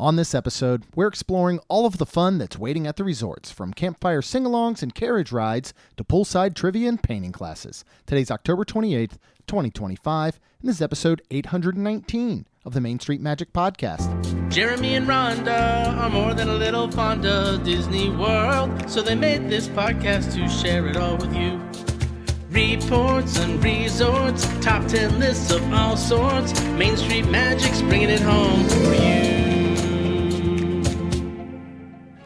On this episode, we're exploring all of the fun that's waiting at the resorts, from campfire sing-alongs and carriage rides to poolside trivia and painting classes. Today's October 28th, 2025, and this is episode 819 of the Main Street Magic Podcast. Jeremy and Rhonda are more than a little fond of Disney World, so they made this podcast to share it all with you. Reports and resorts, top 10 lists of all sorts. Main Street Magic's bringing it home for you.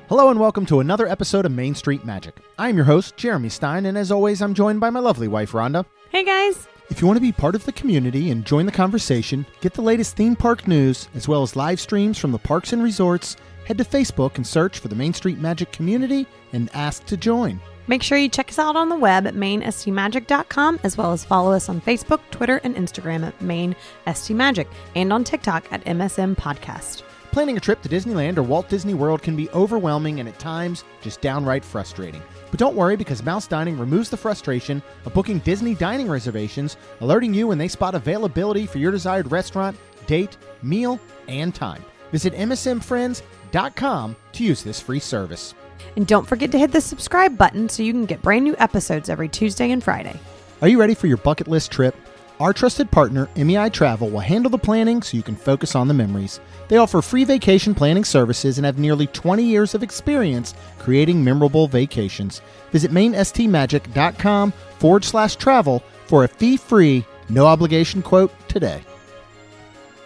Hello and welcome to another episode of Main Street Magic. I'm your host, Jeremy Stein, and as always, I'm joined by my lovely wife, Rhonda. Hey guys! If you want to be part of the community and join the conversation, get the latest theme park news, as well as live streams from the parks and resorts, head to Facebook and search for the Main Street Magic community and ask to join. Make sure you check us out on the web at mainstmagic.com, as well as follow us on Facebook, Twitter, and Instagram at mainstmagic, and on TikTok at MSM Podcast. Planning a trip to Disneyland or Walt Disney World can be overwhelming and at times just downright frustrating. But don't worry, because Mouse Dining removes the frustration of booking Disney dining reservations, alerting you when they spot availability for your desired restaurant, date, meal, and time. Visit msmfriends.com to use this free service. And don't forget to hit the subscribe button so you can get brand new episodes every Tuesday and Friday. Are you ready for your bucket list trip? Our trusted partner, MEI Travel, will handle the planning so you can focus on the memories. They offer free vacation planning services and have nearly 20 years of experience creating memorable vacations. Visit mainstmagic.com/travel for a fee-free, no-obligation quote today.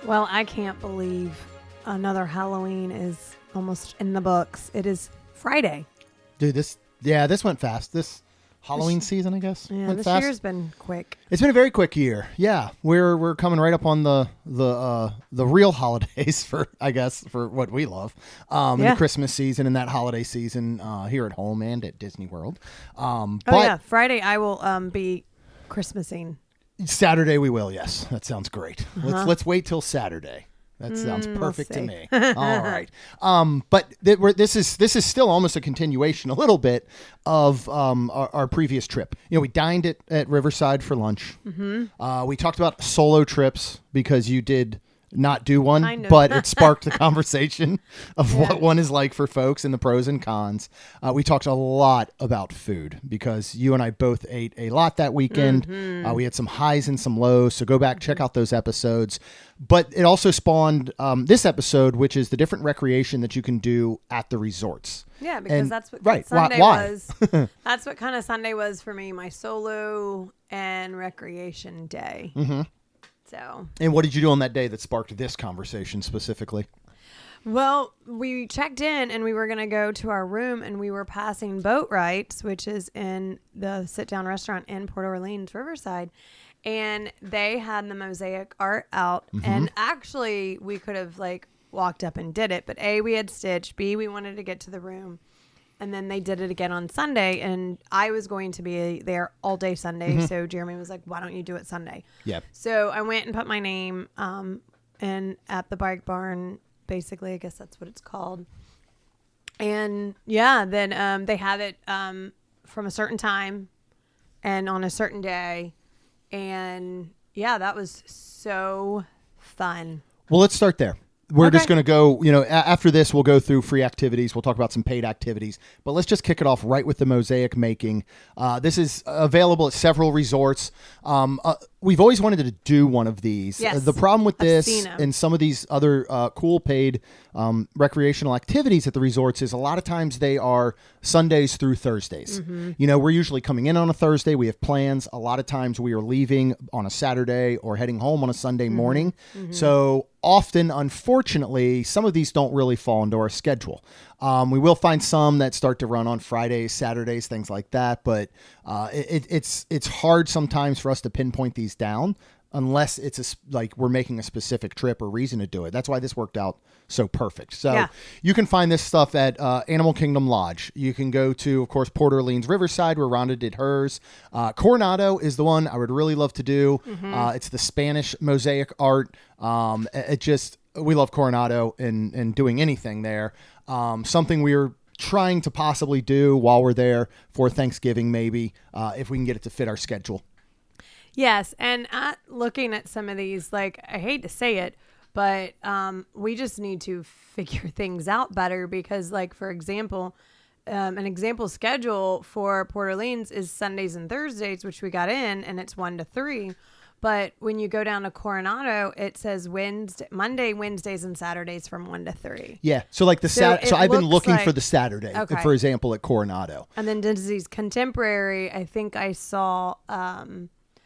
Well, I can't believe another Halloween is almost in the books. It is Friday. Dude, this went fast. This Halloween season, I guess. Yeah, went this fast. year's been quick. It's been a very quick year. Yeah, we're coming right up on the real holidays for what we love. The Christmas season and that holiday season here at home and at Disney World. Friday I will be Christmasing. Saturday we will. Yes, that sounds great. Let's wait till Saturday. That sounds perfect to me. All right. But this is still almost a continuation a little bit of our previous trip. You know, we dined at Riverside for lunch. Mm-hmm. We talked about solo trips because you did not do one, but it sparked the conversation of what one is like for folks and the pros and cons. We talked a lot about food because you and I both ate a lot that weekend. Mm-hmm. We had some highs and some lows, so go back, check out those episodes. But it also spawned this episode, which is the different recreation that you can do at the resorts. Yeah, because that's what Sunday was. That's what kind of Sunday was for me, my solo and recreation day. Mm-hmm. So. And what did you do on that day that sparked this conversation specifically? Well, we checked in and we were going to go to our room, and we were passing Boat Rights, which is in the sit-down restaurant in Port Orleans Riverside. And they had the mosaic art out. Mm-hmm. And actually, we could have walked up and did it. But A, we had Stitch. B, we wanted to get to the room. And then they did it again on Sunday, and I was going to be there all day Sunday. Mm-hmm. So Jeremy was like, "Why don't you do it Sunday?" Yep. So I went and put my name in at the bike barn. Basically, I guess that's what it's called. And then they have it from a certain time and on a certain day, and that was so fun. Well, let's start there. We're just going to go, after this, we'll go through free activities. We'll talk about some paid activities. But let's just kick it off right with the mosaic making. This is available at several resorts. We've always wanted to do one of these. Yes, the problem with this and some of these other cool paid recreational activities at the resorts is a lot of times they are Sundays through Thursdays. Mm-hmm. We're usually coming in on a Thursday. We have plans. A lot of times we are leaving on a Saturday or heading home on a Sunday morning. Mm-hmm. So often, unfortunately, some of these don't really fall into our schedule. We will find some that start to run on Fridays, Saturdays, things like that. But it's hard sometimes for us to pinpoint these down unless it's we're making a specific trip or reason to do it. That's why this worked out so perfect. So you can find this stuff at Animal Kingdom Lodge. You can go to, of course, Port Orleans Riverside, where Rhonda did hers. Coronado is the one I would really love to do. Mm-hmm. It's the Spanish mosaic art. We love Coronado and doing anything there. Something we're trying to possibly do while we're there for Thanksgiving, maybe, if we can get it to fit our schedule. Yes, and looking at some of these, I hate to say it, But we just need to figure things out better because, like, for example, an example schedule for Port Orleans is Sundays and Thursdays, which we got in, and it's 1 to 3. But when you go down to Coronado, it says Monday, Wednesdays, and Saturdays from 1 to 3. Yeah. So like so I've been looking for the Saturday, okay. for example, at Coronado. And then Disney's Contemporary, I think I saw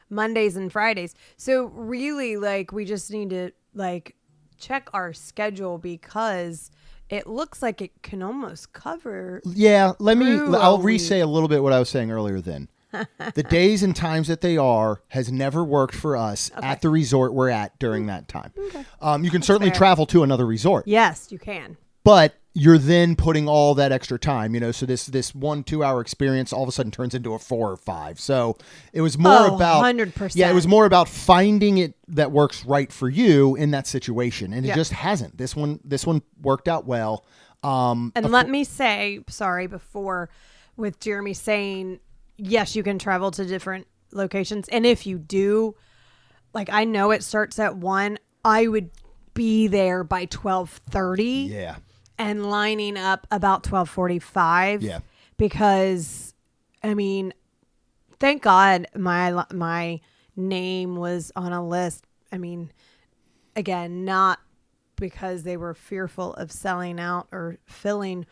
Mondays and Fridays. So really, like, we just need to like check our schedule because it looks like it can almost cover. Yeah. I'll re-say a little bit what I was saying earlier then. The days and times that they has never worked for us at the resort we're at during that time. Okay. You can certainly travel to another resort. Yes, you can. But you're then putting all that extra time, so this 1-2 hour experience all of a sudden turns into a 4 or 5. So it was more about 100%. Yeah, it was more about finding it that works right for you in that situation. And it just hasn't. This one worked out well. And let me say, sorry, before with Jeremy saying, yes, you can travel to different locations. And if you do, like, I know it starts at 1, I would be there by 12:30. Yeah. And lining up about 12:45. Yeah. Because, I mean, thank God my name was on a list. I mean, again, not because they were fearful of selling out or filling,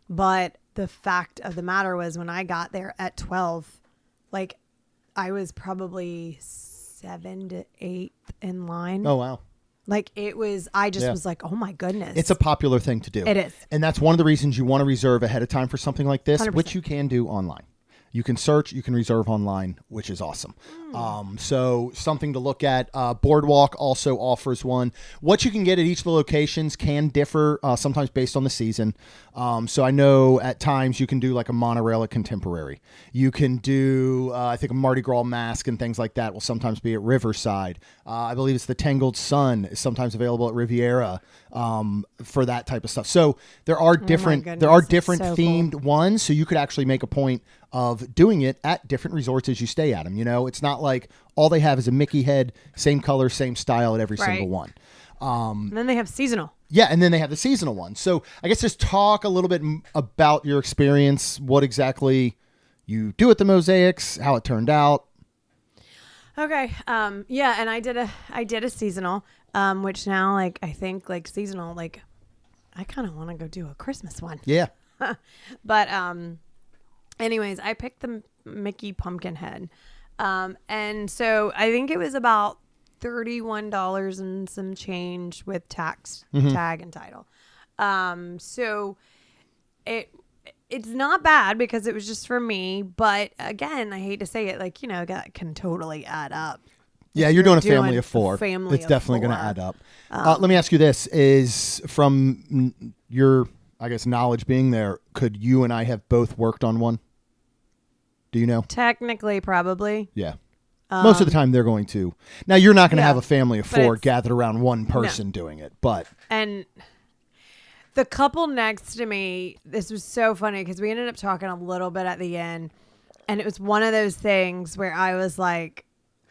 but the fact of the matter was when I got there at 12, like, I was probably 7 to 8 in line. Oh, wow. Like, it was, I just was like, oh my goodness. It's a popular thing to do. It is. And that's one of the reasons you want to reserve ahead of time for something like this, 100%. which you can do online. You can search, you can reserve online, which is awesome. So something to look at. Boardwalk also offers one. What you can get at each of the locations can differ sometimes based on the season. So I know at times you can do like a monorail at Contemporary. You can do, I think, a Mardi Gras mask and things like that will sometimes be at Riverside. I believe it's the Tangled Sun is sometimes available at Riviera for that type of stuff. So there are different themed ones. So you could actually make a point of doing it at different resorts as you stay at them. It's not like all they have is a Mickey head, same color, same style at every single one. And then they have seasonal. Yeah, and then they have the seasonal one. So I guess just talk a little bit about your experience, what exactly you do at the Mosaics, how it turned out. Okay. Yeah, and I did a seasonal, which now, like, I think, like, seasonal, like, I kind of want to go do a Christmas one. Yeah. But anyways, I picked the Mickey pumpkin head. And so I think it was about $31 and some change with tax, tag, and title. So it's not bad because it was just for me. But again, I hate to say it, like, that can totally add up. Yeah, you're doing a family of 4. It's definitely going to add up. Let me ask you this. Is from your, I guess, knowledge being there, could you and I have both worked on one? Do you know? Technically, probably. Yeah. Most of the time they're going to. Now, you're not going to have a family of 4 gathered around one person doing it, but. And the couple next to me, this was so funny because we ended up talking a little bit at the end. And it was one of those things where I was like,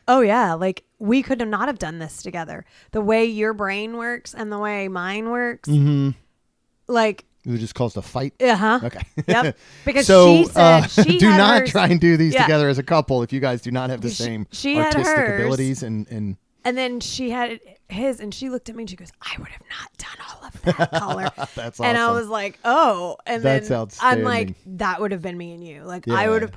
oh, yeah, like, we could not have done this together. The way your brain works and the way mine works. Mm-hmm. Like. It just caused a fight? Uh-huh. Okay. Yep. Because so, she said she do had not hers, try and do these together as a couple if you guys do not have the same artistic abilities. And then she had his, and she looked at me and she goes, I would have not done all of that color. That's awesome. And I was like, oh. And that's then outstanding. I'm like, that would have been me and you. Like, I would have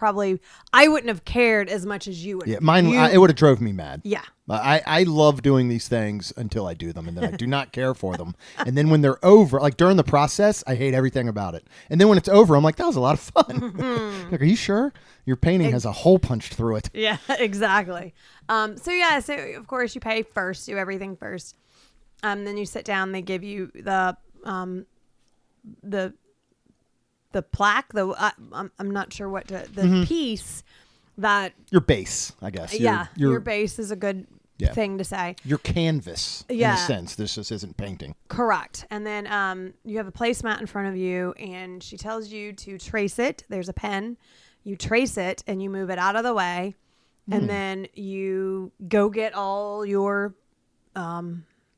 I wouldn't have cared as much as you would. Yeah, mine, it would have drove me mad. Yeah. I love doing these things until I do them, and then I do not care for them. And then when they're over, like during the process, I hate everything about it. And then when it's over, I'm like, that was a lot of fun. Like, are you sure? Your painting has a hole punched through it. Yeah, exactly. So of course you pay first, do everything first. Then you sit down. They give you the plaque. I'm not sure what the piece that your base, I guess. Your base is a good thing to say. Your canvas, in a sense. This just isn't painting. Correct. And then you have a placemat in front of you, and she tells you to trace it. There's a pen. You trace it, and you move it out of the way, and then you go get all your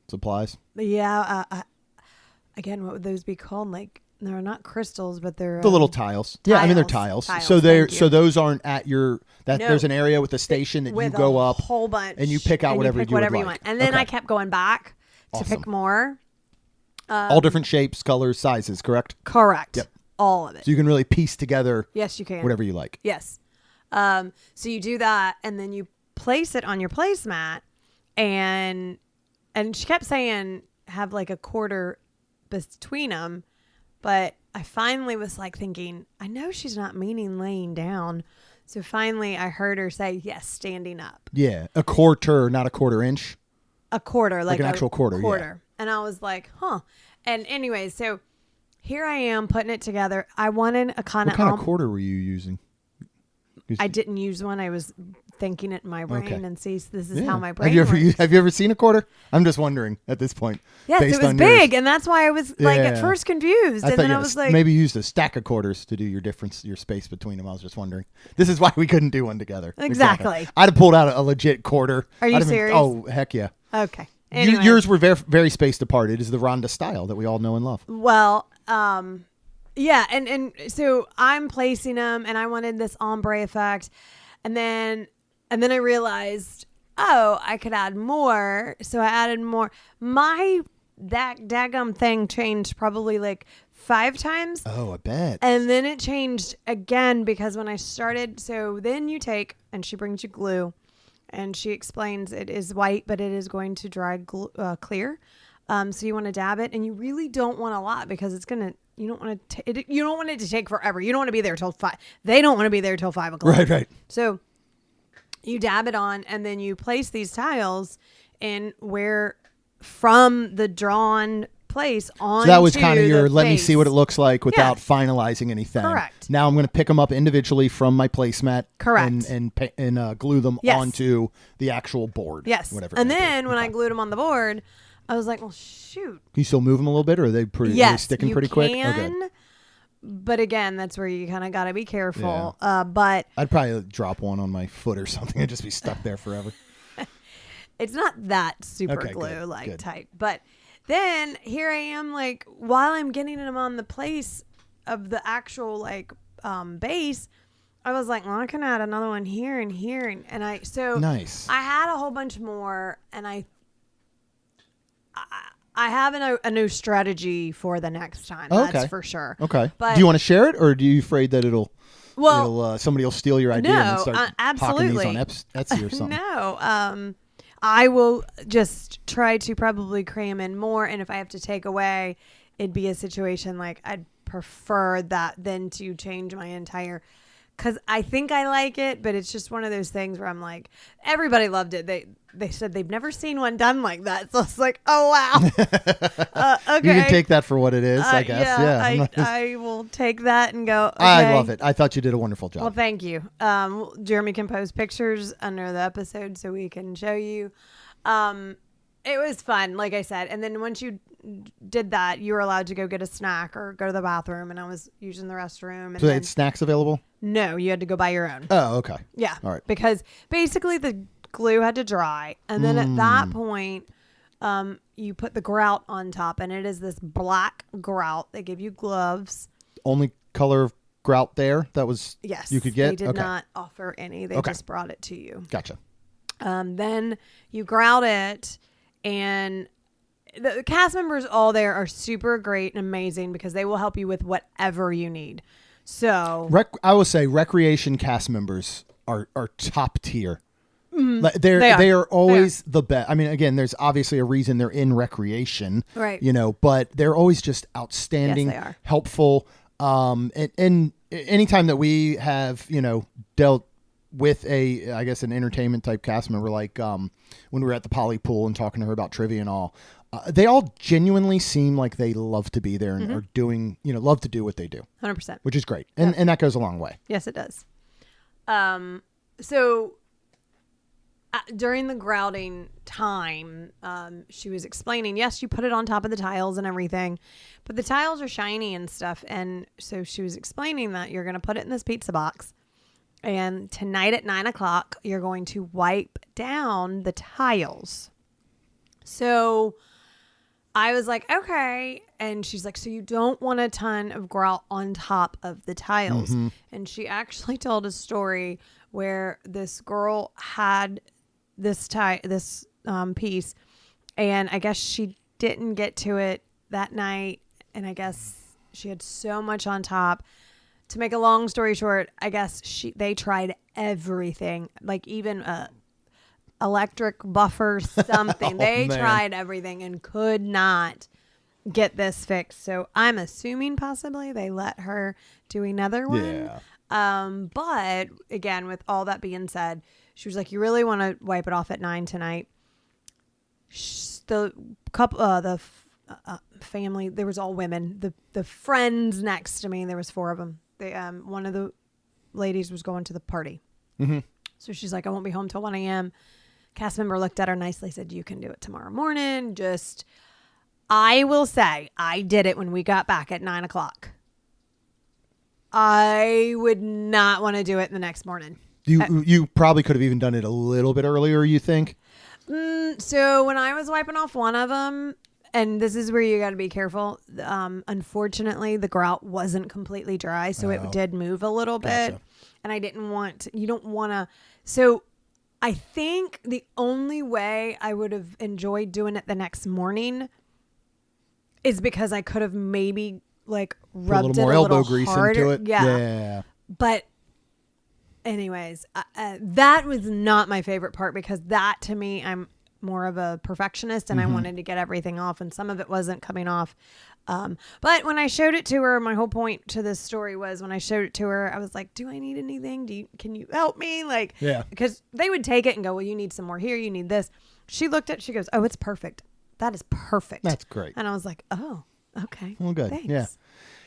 supplies. Yeah. Again, what would those be called? Like, they're not crystals, but they're the little tiles. Yeah, I mean they're tiles. So those aren't at your. No. There's an area with a station that you go up, whole bunch, and you pick out whatever you would like. Want. And then I kept going back to pick more. All different shapes, colors, sizes. Correct. Correct. Yep. All of it. So you can really piece together. Yes, you can. Whatever you like. Yes. So you do that, and then you place it on your placemat, and she kept saying have like a quarter between them, but I finally was like thinking, I know she's not meaning laying down. So finally I heard her say, yes, standing up. Yeah. A quarter, not a quarter inch. A quarter. Like an actual quarter. Yeah. And I was like, huh. And anyways, so here I am putting it together. I wanted a kind of... What kind of quarter were you using? I didn't use one. I was thinking it in my brain and see this is how my brain Have you ever seen a quarter? I'm just wondering at this point. Yes, it was big, and that's why I was like at first confused, and then I was like, maybe you used a stack of quarters to do your space between them. I was just wondering. This is why we couldn't do one together. Exactly. I'd have pulled out a legit quarter. Are you serious? Oh heck yeah. Okay. Yours were very very spaced apart. It is the Rhonda style that we all know and love. Well, yeah, and so I'm placing them, and I wanted this ombre effect, and then I realized, oh, I could add more, so I added more. That daggum thing changed probably like 5 times. Oh, I bet. And then it changed again because when I started, so then you take, and she brings you glue, and she explains it is white, but it is going to dry clear. So you want to dab it, and you really don't want a lot because it's gonna. You don't want it to take forever. You don't want to be there till 5. They don't want to be there till 5 o'clock. Right. So you dab it on, and then you place these tiles in where from the drawn place on. So that was kind of your let me see what it looks like without finalizing anything. Correct. Now I'm going to pick them up individually from my placemat. Correct. And glue them onto the actual board. Yes. Whatever. And then when I glued them on the board, I was like, well, shoot. Can you still move them a little bit, or are they sticking pretty quick? Yes, you can. But again, that's where you kind of got to be careful. Yeah. But I'd probably drop one on my foot or something and just be stuck there forever. It's not that super glue tight. But then here I am, like, while I'm getting them on the place of the actual base, I was like, well, I can add another one here and here, and nice. I had a whole bunch more, and I have a new strategy for the next time. That's for sure. Okay. But do you want to share it, or do you afraid that somebody will steal your idea and start hawking these on Etsy or something? No. I will just try to probably cram in more, and if I have to take away, it'd be a situation like I'd prefer that than to change my entire. Because I think I like it, but it's just one of those things where I'm like, everybody loved it. They said they've never seen one done like that. So it's like, oh, wow. Okay. You can take that for what it is, I guess. Yeah. I will take that and go, okay. I love it. I thought you did a wonderful job. Well, thank you. Jeremy can post pictures under the episode so we can show you. It was fun, like I said. And then once you did that, you were allowed to go get a snack or go to the bathroom, and I was using the restroom. And so they had snacks available? No, you had to go buy your own. Oh, okay. Yeah. All right. Because basically the glue had to dry, and then at that point, you put the grout on top, and it is this black grout. They give you gloves. Only color of grout there that was you could get? They did not offer any. They just brought it to you. Gotcha. Then you grout it, and the cast members all there are super great and amazing because they will help you with whatever you need. So I will say recreation cast members are top tier. They are always the best. I mean, again, there's obviously a reason they're in recreation, right? But they're always just outstanding, helpful. And anytime that we have, dealt with an entertainment type cast member, like when we were at the Poly Pool and talking to her about trivia and all, they all genuinely seem like they love to be there and are doing, love to do what they do. 100%. Which is great. And that goes a long way. Yes, it does. So during the grouting time, she was explaining, yes, you put it on top of the tiles and everything, but the tiles are shiny and stuff. And so she was explaining that you're going to put it in this pizza box. And tonight at 9:00, you're going to wipe down the tiles. So I was like, okay. And she's like, so you don't want a ton of grout on top of the tiles. Mm-hmm. And she actually told a story where this girl had this piece, and I guess she didn't get to it that night. And I guess she had so much on top. To make a long story short, I guess they tried everything, like even electric buffer, something. They tried everything and could not get this fixed. So I'm assuming possibly they let her do another one. Yeah. But again, with all that being said, she was like, you really want to wipe it off at 9 tonight. The couple, family, there was all women. The friends next to me, there was 4 of them. They, one of the ladies was going to the party. Mm-hmm. So she's like, I won't be home till 1 a.m. Cast member looked at her nicely, said, you can do it tomorrow morning. I will say, I did it when we got back at 9 o'clock. I would not want to do it the next morning. You probably could have even done it a little bit earlier, you think? So when I was wiping off one of them, and this is where you got to be careful. Unfortunately, the grout wasn't completely dry, so it did move a little bit. Gotcha. And I didn't want you don't want to. So I think the only way I would have enjoyed doing it the next morning is because I could have maybe like rubbed Put a little more it a elbow little grease harder. into it. Yeah. But anyways, that was not my favorite part because that to me, I'm more of a perfectionist and I wanted to get everything off and some of it wasn't coming off. But when I showed it to her, my whole point to this story was when I showed it to her, I was like, do I need anything? Can you help me? Like, yeah, because they would take it and go, well, you need some more here. You need this. She looked at, she goes, oh, it's perfect. That is perfect. That's great. And I was like, oh, okay. Well, good. Thanks. Yeah.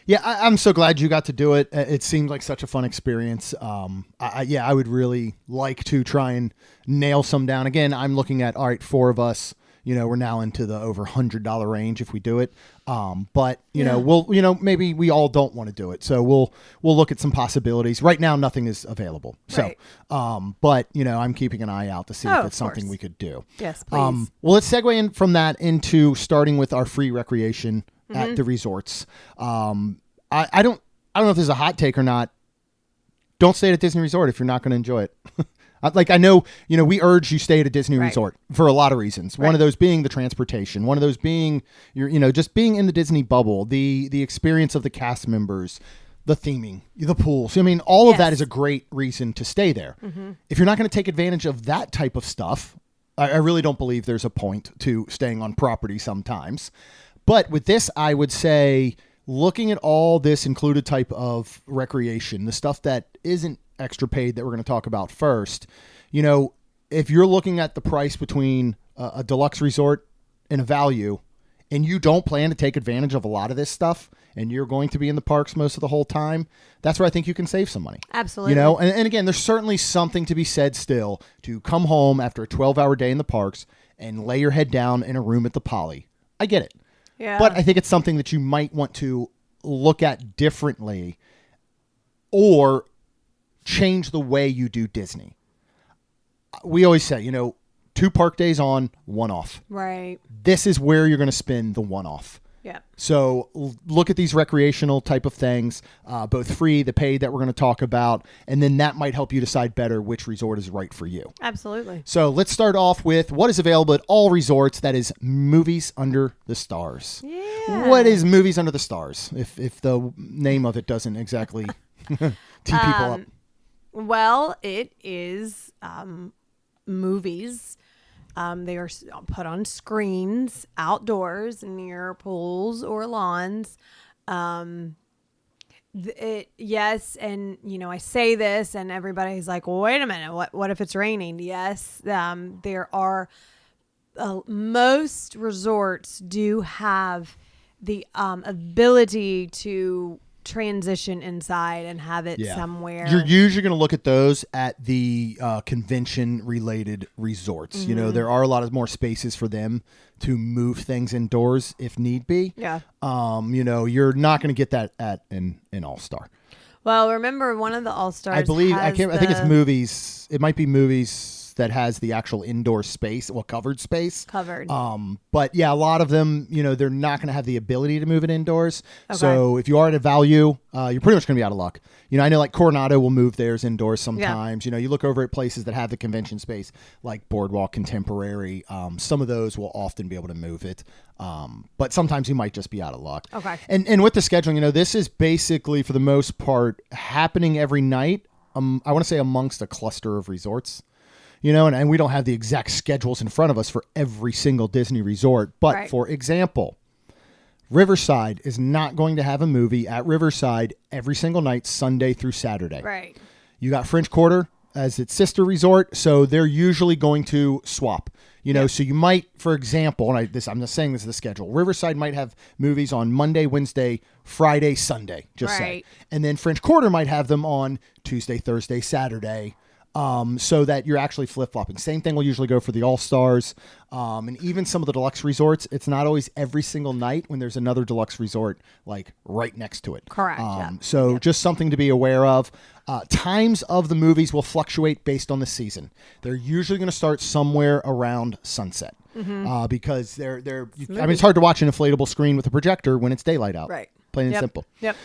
Yeah, I'm so glad you got to do it. It seemed like such a fun experience. I would really like to try and nail some down. Again, I'm looking at, all right, 4 of us, we're now into the over $100 range if we do it. But, we'll, maybe we all don't want to do it. So we'll look at some possibilities. Right now, nothing is available. Right. So, but, I'm keeping an eye out to see if it's something we could do. Yes, please. Well, let's segue in from that into starting with our free recreation at the resorts. I don't know if there's a hot take or not. Don't stay at a Disney resort if you're not going to enjoy it. I know, we urge you stay at a Disney resort for a lot of reasons. One of those being the transportation. One of those being just being in the Disney bubble, the experience of the cast members, the theming, the pools. I mean, all of that is a great reason to stay there. Mm-hmm. If you're not going to take advantage of that type of stuff, I really don't believe there's a point to staying on property sometimes. But with this, I would say looking at all this included type of recreation, the stuff that isn't extra paid that we're going to talk about first, if you're looking at the price between a deluxe resort and a value, and you don't plan to take advantage of a lot of this stuff, and you're going to be in the parks most of the whole time, that's where I think you can save some money. Absolutely. And again, there's certainly something to be said still to come home after a 12-hour day in the parks and lay your head down in a room at the Poly. I get it. Yeah. But I think it's something that you might want to look at differently or change the way you do Disney. We always say, 2 park days on, 1 off. Right. This is where you're going to spend the 1 off. Yeah. So look at these recreational type of things, both free, the paid that we're going to talk about, and then that might help you decide better which resort is right for you. Absolutely. So let's start off with what is available at all resorts. That is Movies Under the Stars. Yeah. What is Movies Under the Stars? If the name of it doesn't exactly tee people up. Well, it is movies. They are put on screens outdoors near pools or lawns. Yes, and I say this, and everybody's like, well, "Wait a minute, what if it's raining?" Yes, there are most resorts do have the ability to transition inside and have it somewhere. You're usually going to look at those at the convention-related resorts. Mm-hmm. There are a lot of more spaces for them to move things indoors if need be. Yeah. You're not going to get that at an All-Star. Well, remember one of the All-Stars. I believe I think it's movies. It might be movies that has the actual indoor space, covered space. Covered. But yeah, a lot of them, they're not going to have the ability to move it indoors. Okay. So if you are at a value, you're pretty much going to be out of luck. I know like Coronado will move theirs indoors sometimes. You look over at places that have the convention space like Boardwalk, Contemporary. Some of those will often be able to move it. But sometimes you might just be out of luck. Okay. And with the scheduling, this is basically for the most part happening every night. I want to say amongst a cluster of resorts, and we don't have the exact schedules in front of us for every single Disney resort. But for example, Riverside is not going to have a movie at Riverside every single night, Sunday through Saturday. Right. You got French Quarter as its sister resort, so they're usually going to swap. So you might, for example, and I'm just saying this is the schedule. Riverside might have movies on Monday, Wednesday, Friday, Sunday, say. And then French Quarter might have them on Tuesday, Thursday, Saturday, so that you're actually flip-flopping. Same thing will usually go for the All-Stars. And even some of the deluxe resorts, it's not always every single night when there's another deluxe resort like right next to it. Correct. So just something to be aware of. Times of the movies will fluctuate based on the season. They're usually going to start somewhere around sunset because it's hard to watch an inflatable screen with a projector when it's daylight out. Right. Plain and simple. Yep.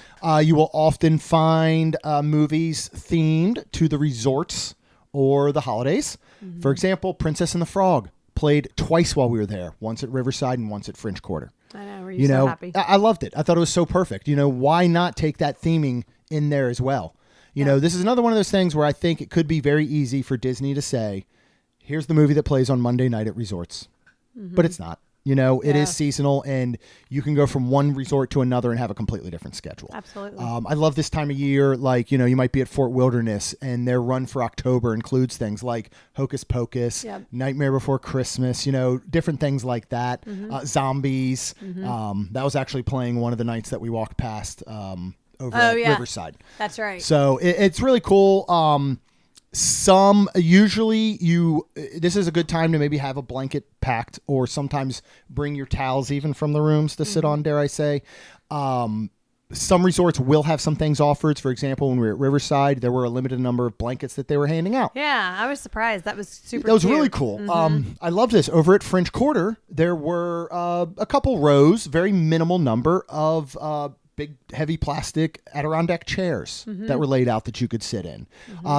You will often find movies themed to the resorts or the holidays. For example, Princess and the Frog played twice while we were there, once at Riverside and once at French Quarter. I know. Were you so happy? I loved it. I thought it was so perfect. Why not take that theming in there as well? This is another one of those things where I think it could be very easy for Disney to say, here's the movie that plays on Monday night at resorts. But it's not. It is seasonal, and you can go from one resort to another and have a completely different schedule. Absolutely. I love this time of year. Like, you might be at Fort Wilderness, and their run for October includes things like Hocus Pocus, Nightmare Before Christmas, different things like that. Zombies. That was actually playing one of the nights that we walked past over at Riverside. That's right. So it's really cool. This is a good time to maybe have a blanket packed, or sometimes bring your towels even from the rooms to sit on, dare I say. Some resorts will have some things offered. For example, when we were at Riverside, there were a limited number of blankets that they were handing out. Yeah, I was surprised. That was super That was cute. really cool. I love this. Over at French Quarter, there were a couple rows, very minimal number of big, heavy plastic Adirondack chairs that were laid out that you could sit in.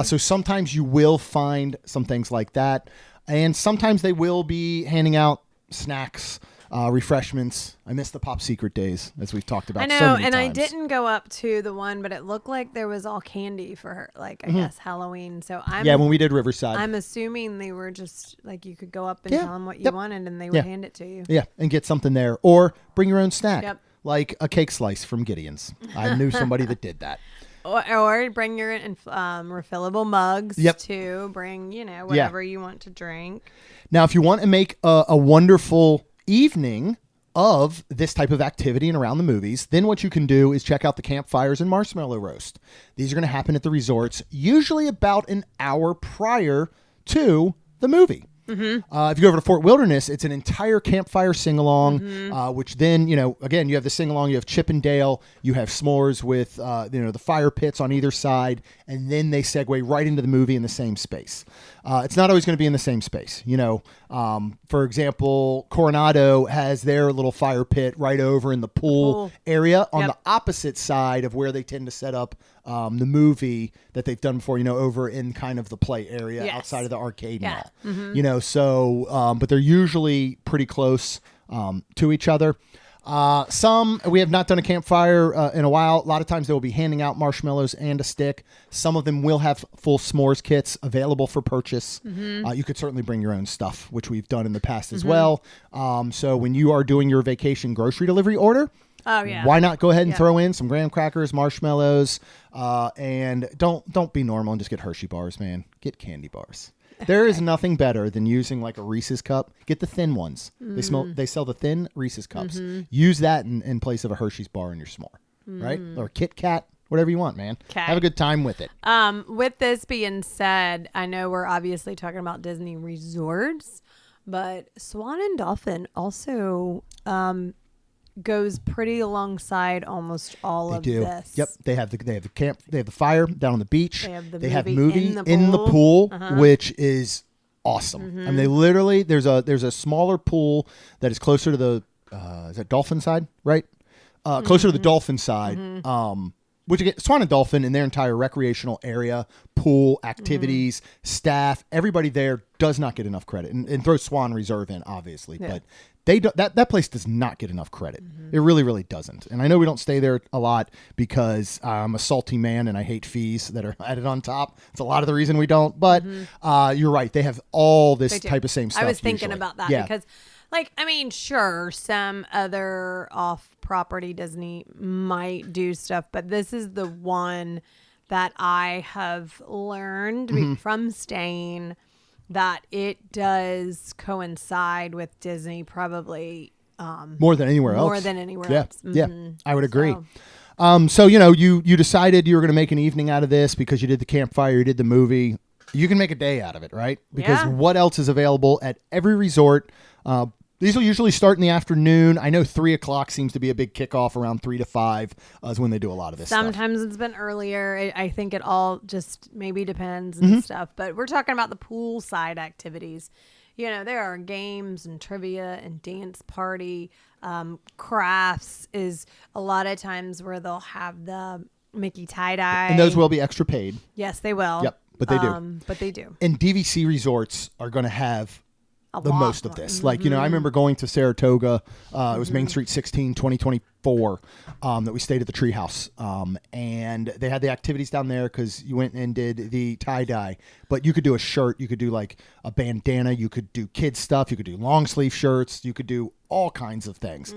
So sometimes you will find some things like that. And sometimes they will be handing out snacks, refreshments. I miss the Pop Secret days, as we've talked about. I know, so many and times. I didn't go up to the one, but it looked like there was all candy for her, like I guess Halloween. So when we did Riverside, I'm assuming they were just like you could go up and tell them what you wanted, and they would hand it to you. Yeah, and get something there, or bring your own snack. Yep. Like a cake slice from Gideon's. I knew somebody that did that. Or bring your refillable mugs too. Bring, whatever you want to drink. Now, if you want to make a wonderful evening of this type of activity and around the movies, then what you can do is check out the campfires and marshmallow roast. These are going to happen at the resorts, usually about an hour prior to the movie. If you go over to Fort Wilderness, it's an entire campfire sing-along, which then, again, you have the sing-along, you have Chip and Dale, you have s'mores with, the fire pits on either side, and then they segue right into the movie in the same space. It's not always going to be in the same space. For example, Coronado has their little fire pit right over in the pool area on the opposite side of where they tend to set up the movie that they've done before, over in kind of the play area outside of the arcade mall. But they're usually pretty close to each other. Some, we have not done a campfire in a while. A lot of times they will be handing out marshmallows and a stick. Some of them will have full s'mores kits available for purchase. You could certainly bring your own stuff, which we've done in the past as well. So when you are doing your vacation grocery delivery order, why not go ahead and throw in some graham crackers, marshmallows, and don't be normal and just get Hershey bars, man. Get candy bars. There is nothing better than using like a Reese's cup. Get the thin ones. They sell the thin Reese's cups. Use that in place of a Hershey's bar in your s'more, right? Or Kit Kat, whatever you want, man. Have a good time with it. With this being said, I know we're obviously talking about Disney resorts, but Swan and Dolphin also goes pretty alongside almost all of this. Yep, they have the camp, they have the fire down on the beach. They have movie in the pool, which is awesome. I mean, they literally there's a smaller pool that is closer to the is that dolphin side, right? Closer to the dolphin side. Which again, Swan and Dolphin in their entire recreational area, pool, activities, staff, everybody there does not get enough credit. And throw Swan Reserve in, obviously. Yeah. But they that place does not get enough credit. It really, really doesn't. And I know we don't stay there a lot because I'm a salty man and I hate fees that are added on top. It's a lot of the reason we don't. But you're right. They have all this type of same stuff. I was thinking about that because, like, I mean, sure, some other off-property Disney might do stuff, but this is the one that I have learned from staying that it does coincide with Disney probably more than anywhere else. More than anywhere else. Yeah, I would agree. So, you know, you decided you were going to make an evening out of this because you did the campfire, you did the movie. You can make a day out of it, right? Because what else is available at every resort? These will usually start in the afternoon. I know 3 o'clock seems to be a big kickoff. Around 3 to 5 is when they do a lot of this Sometimes stuff. It's been earlier. I think it all just maybe depends and stuff. But we're talking about the poolside activities. You know, there are games and trivia and dance party. Crafts is a lot of times where they'll have the Mickey tie-dye. And those will be extra paid. Yes, they will. Yep, but they do. But they do. And DVC resorts are going to have the most of this. Like, you know, I remember going to Saratoga. It was Main Street 16, 2024, that we stayed at the Treehouse. And they had the activities down there because you went and did the tie-dye. But you could do a shirt. You could do, like, a bandana. You could do kids stuff. You could do long-sleeve shirts. You could do all kinds of things.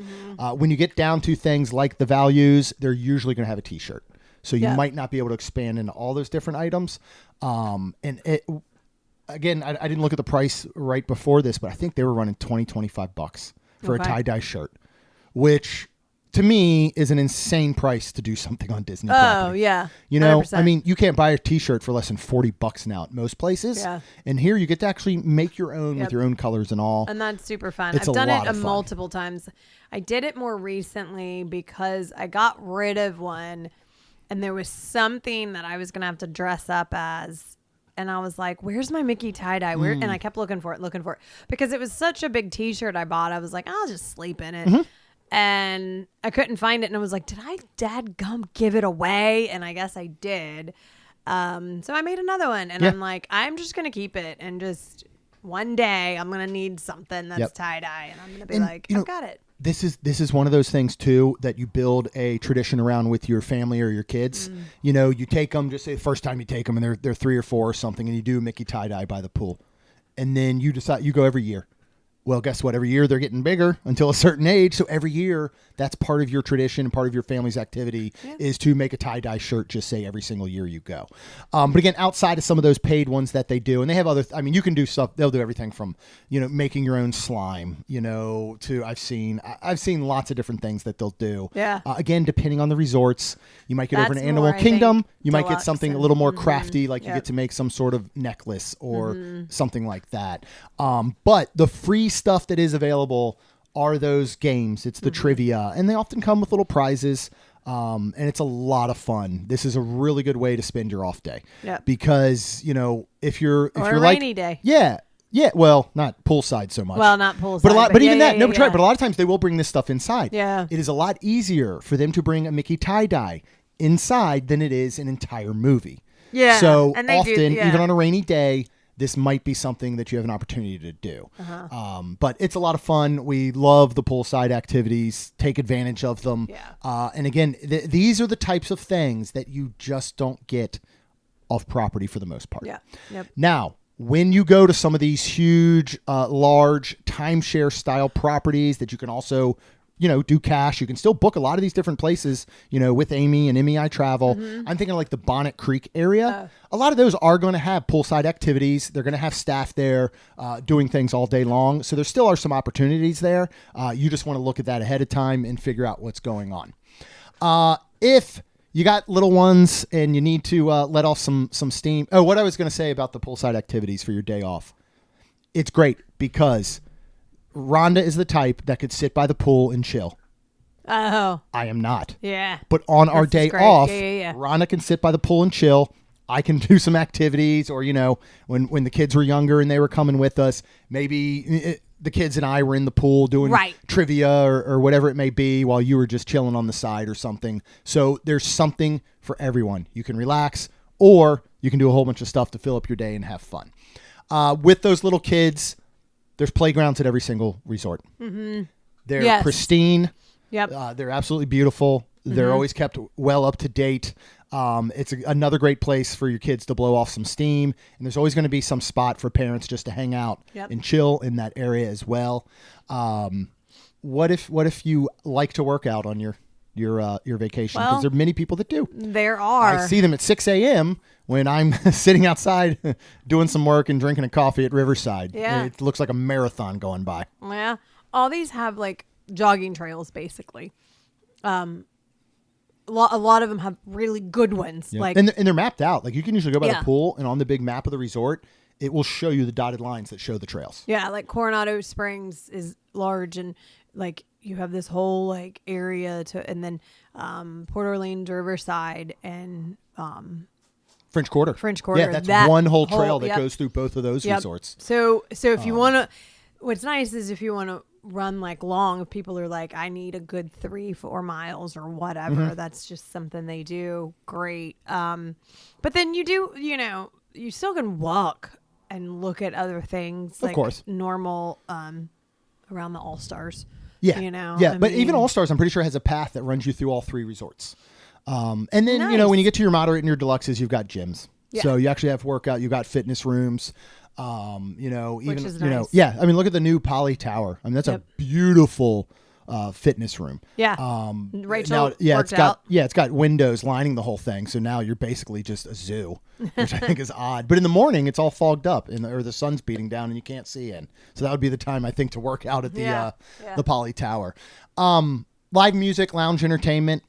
When you get down to things like the values, they're usually going to have a T-shirt. So you might not be able to expand into all those different items. And it... Again, I didn't look at the price right before this, but I think they were running $25 for a tie-dye shirt, which to me is an insane price to do something on Disney property. Oh, yeah. You know, 100%. I mean, you can't buy a T-shirt for less than $40 now at most places. Yeah. And here you get to actually make your own with your own colors and all. And that's super fun. It's I've done it fun. multiple times. I did it more recently because I got rid of one and there was something that I was going to have to dress up as. And I was like, where's my Mickey tie-dye? And I kept looking for it. Because it was such a big T-shirt I bought. I was like, I'll just sleep in it. And I couldn't find it. And I was like, did I dadgum give it away? And I guess I did. So I made another one. And I'm like, I'm just going to keep it. And just one day I'm going to need something that's tie-dye. And I'm going to be like, I've got it. This is one of those things too that you build a tradition around with your family or your kids. You know, you take them, just say the first time you take them and they're 3 or 4 or something, and you do Mickey tie-dye by the pool, and then you decide you go every year. Well, guess what? Every year they're getting bigger until a certain age. So every year, that's part of your tradition and part of your family's activity is to make a tie-dye shirt, just say every single year you go. But again, outside of some of those paid ones that they do, and they have other, I mean, you can do stuff. They'll do everything from, you know, making your own slime, you know, to I've seen lots of different things that they'll do. Yeah. Again, depending on the resorts, you might get over to Animal Kingdom. You might get something a little more crafty, like you get to make some sort of necklace or something like that. But the free stuff that is available are those games. It's the trivia, and they often come with little prizes. And it's a lot of fun. This is a really good way to spend your off day. Because, you know, if you're a like rainy day. Yeah. Well, not poolside so much. Well, not poolside. But even that, no, but a lot of times they will bring this stuff inside. Yeah. It is a lot easier for them to bring a Mickey tie-dye inside than it is an entire movie. Yeah. So and often, even on a rainy day, this might be something that you have an opportunity to do. But it's a lot of fun. We love the poolside activities. Take advantage of them. Yeah. And again, these are the types of things that you just don't get off property for the most part. Yeah. Yep. Now, when you go to some of these huge, large timeshare style properties that you can also, you know, do cash. You can still book a lot of these different places, you know, with Amy and MEI Travel. I'm thinking of like the Bonnet Creek area. A lot of those are going to have poolside activities. They're going to have staff there doing things all day long. So there still are some opportunities there. You just want to look at that ahead of time and figure out what's going on. If you got little ones and you need to let off some steam. Oh, what I was going to say about the poolside activities for your day off. It's great because Rhonda is the type that could sit by the pool and chill. Oh. I am not. Yeah. But on our day off, Rhonda can sit by the pool and chill. I can do some activities, or, when the kids were younger and they were coming with us, maybe the kids and I were in the pool doing trivia or whatever it may be while you were just chilling on the side or something. So there's something for everyone. You can relax, or you can do a whole bunch of stuff to fill up your day and have fun. With those little kids, there's playgrounds at every single resort. Mm-hmm. They're pristine. Yep. They're absolutely beautiful. Mm-hmm. They're always kept well up to date. It's another great place for your kids to blow off some steam. And there's always going to be some spot for parents just to hang out and chill in that area as well. What if you like to work out on your vacation? Because there are many people that do. There are. I see them at 6 a.m. when I'm sitting outside doing some work and drinking a coffee at Riverside. Yeah. It looks like a marathon going by. Yeah. All these have like jogging trails, basically. A lot of them have really good ones. Yeah. Like, and they're mapped out. Like, you can usually go by the pool, and on the big map of the resort, it will show you the dotted lines that show the trails. Yeah, like Coronado Springs is large, and like you have this whole like area and then Port Orleans Riverside and French Quarter. Yeah, that's that one whole trail that goes through both of those resorts. So if you want to, what's nice is if you want to run like long, if people are like, I need a good 3-4 miles or whatever, that's just something they do. Great. But then you do, you still can walk and look at other things, like, of course, normal around the All-Stars. Yeah. Yeah. But even All-Stars, I'm pretty sure, has a path that runs you through all three resorts. And then, when you get to your moderate and your deluxes, you've got gyms. Yeah. So you actually have workout. You've got fitness rooms. Which is nice. I mean, look at the new Poly Tower. I mean, that's a beautiful fitness room. Yeah. Rachel worked out. It's got windows lining the whole thing. So now you're basically just a zoo, which I think is odd. But in the morning, it's all fogged up or the sun's beating down and you can't see in. So that would be the time, I think, to work out at the Poly Tower. Live music, lounge entertainment.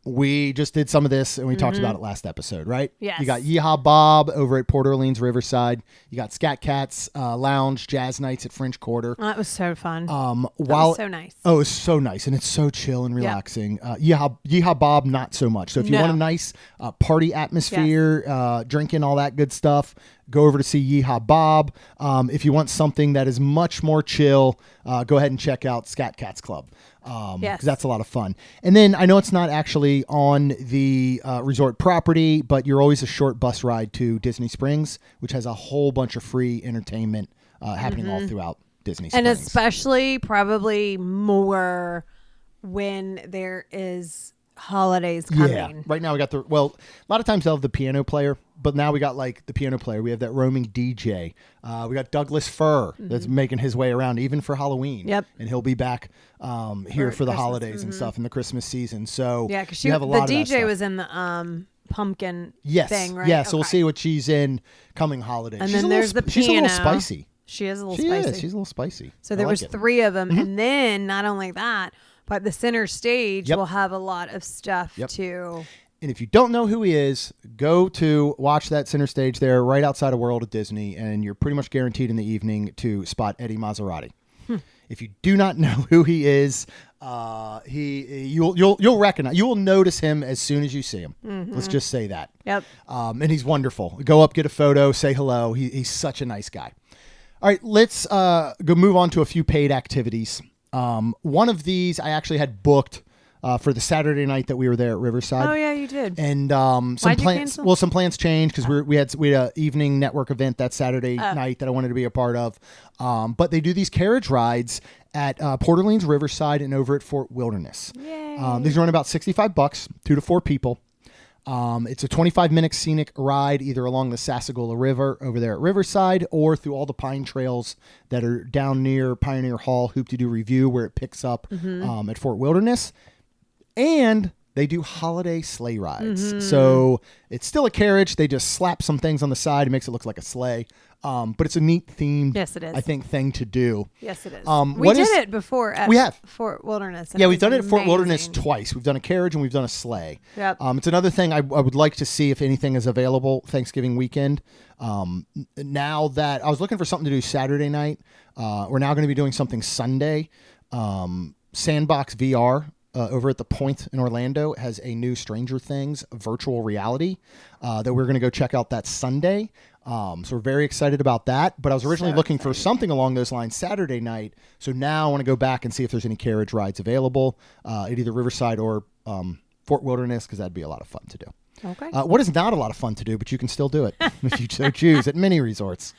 We just did some of this, and we talked about it last episode, right? Yes. You got Yeeha Bob over at Port Orleans Riverside. You got Scat Cats Lounge Jazz Nights at French Quarter. That was so fun. That was so nice. Oh, it's so nice, and it's so chill and relaxing. Yeeha Bob, not so much. So if you want a nice party atmosphere, drinking, all that good stuff, go over to see Yeeha Bob. If you want something that is much more chill, go ahead and check out Scat Cats Club. Because that's a lot of fun. And then I know it's not actually on the resort property, but you're always a short bus ride to Disney Springs, which has a whole bunch of free entertainment happening all throughout Disney Springs. And especially probably more when there is holidays coming. Yeah. Right now we got a lot of times they'll have the piano player, but now we got like the piano player. We have that roaming DJ. We got Douglas Fir that's making his way around even for Halloween. Yep. And he'll be back here for the holidays and stuff in the Christmas season. So yeah, because the DJ was in the pumpkin thing, right? Yeah, so we'll see what she's in coming holidays. And then there's the piano. She's a little spicy. She is a little spicy. She's a little spicy. So there was 3 of them. And then not only that, but the center stage will have a lot of stuff too. And if you don't know who he is, go to watch that center stage there right outside of World at Disney, and you're pretty much guaranteed in the evening to spot Eddie Maserati. If you do not know who he is, you'll recognize, you will notice him as soon as you see him. Let's just say that. Yep. And he's wonderful. Go up, get a photo, say hello. He's such a nice guy. All right, let's go move on to a few paid activities. One of these I actually had booked for the Saturday night that we were there at Riverside. Oh yeah, you did. And some plans changed because we had an evening network event that Saturday night that I wanted to be a part of. But they do these carriage rides at Port Orleans Riverside and over at Fort Wilderness. Yay. These run about $65, 2 to 4 people. It's a 25-minute scenic ride either along the Sassagoula River over there at Riverside or through all the pine trails that are down near Pioneer Hall Hoop-de-Doo Review where it picks up at Fort Wilderness. And they do holiday sleigh rides. So it's still a carriage. They just slap some things on the side. It makes it look like a sleigh. But it's a neat themed, I think, thing to do. Yes, it is. We did it before at Fort Wilderness. Yeah, we've done it at Fort Wilderness twice. We've done a carriage and we've done a sleigh. Yep. It's another thing I would like to see if anything is available Thanksgiving weekend. Now that I was looking for something to do Saturday night, we're now going to be doing something Sunday. Sandbox VR over at the Point in Orlando has a new Stranger Things virtual reality that we're going to go check out that Sunday. So we're very excited about that. But I was originally looking for something along those lines Saturday night. So now I want to go back and see if there's any carriage rides available at either Riverside or Fort Wilderness, because that'd be a lot of fun to do. Okay. What is not a lot of fun to do, but you can still do it if you so choose at many resorts.